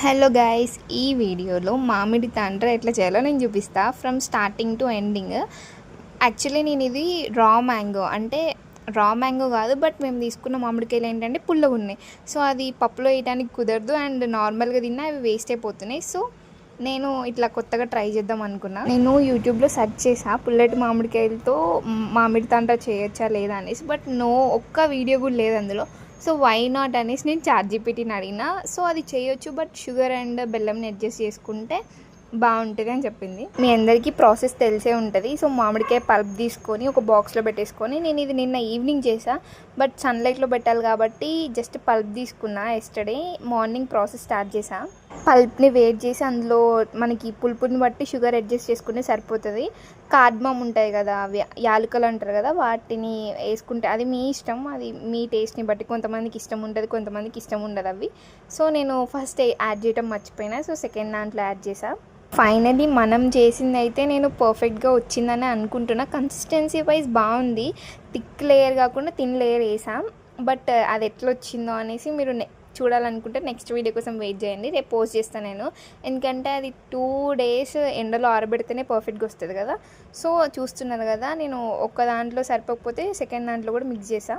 Hello guys, ఈ వీడియోలో మామిడి తాండ్ర ఎట్లా చేయాలో నేను చూపిస్తా from starting to ending. Actually నేను ఇది రా మ్యాంగో కాదు, బట్ మేము తీసుకున్న మామిడికాయలు ఏంటంటే పుల్లగా ఉన్నాయి. సో అది పప్పులో వేయడానికి కుదరదు అండ్ నార్మల్గా తిన్నా అవి వేస్ట్ అయిపోతున్నాయి. సో నేను ఇట్లా కొత్తగా ట్రై చేద్దాం అనుకున్నా. నేను యూట్యూబ్లో సెర్చ్ చేసా పుల్లటి మామిడికాయలతో మామిడి తాండ్ర చేయొచ్చా లేదా అనేసి, బట్ ఒక్క వీడియో కూడా లేదు అందులో. సో వై నాట్ అనేసి నేను చాట్‌జీపీటీని అడిగిన. సో అది చేయొచ్చు, బట్ షుగర్ అండ్ బెల్లంని అడ్జస్ట్ చేసుకుంటే బాగుంటుంది అని చెప్పింది. మీ అందరికీ ప్రాసెస్ తెలిసే ఉంటుంది. సో మామిడికాయ పల్ప్ తీసుకొని ఒక బాక్స్లో పెట్టేసుకొని, నేను ఇది నిన్న ఈవినింగ్ చేసా, బట్ సన్లైట్లో పెట్టాలి కాబట్టి జస్ట్ పల్ప్ తీసుకున్నా. ఎస్టర్డే మార్నింగ్ ప్రాసెస్ స్టార్ట్ చేసా. పల్ప్ని వేట్ చేసి అందులో మనకి పులుపుని బట్టి షుగర్ అడ్జస్ట్ చేసుకుంటే సరిపోతుంది. కార్డ్మమ్ ఉంటాయి కదా, అవి యాలకులు అంటారు కదా, వాటిని వేసుకుంటే అది మీ ఇష్టం, అది మీ టేస్ట్ని బట్టి. కొంతమందికి ఇష్టం ఉంటుంది, కొంతమందికి ఇష్టం ఉండదు అవి. సో నేను ఫస్ట్ యాడ్ చేయడం మర్చిపోయినా, సో సెకండ్ దాంట్లో యాడ్ చేసా. ఫైనలీ మనం చేసింది అయితే నేను పర్ఫెక్ట్గా వచ్చిందని అనుకుంటున్నా. కన్సిస్టెన్సీ వైజ్ బాగుంది, థిక్ లేయర్ కాకుండా థిన్ లేయర్ వేసాం. బట్ అది ఎట్లా వచ్చిందో అనేసి మీరు చూడాలనుకుంటే నెక్స్ట్ వీడియో కోసం వెయిట్ చేయండి. రేపు పోస్ట్ చేస్తాను నేను, ఎందుకంటే అది 2 days ఎండలో ఆరబెడితేనే పర్ఫెక్ట్గా వస్తుంది కదా. సో చూస్తున్నారు కదా, నేను ఒక్క దాంట్లో సరిపోకపోతే సెకండ్ దాంట్లో కూడా మిక్స్ చేసా.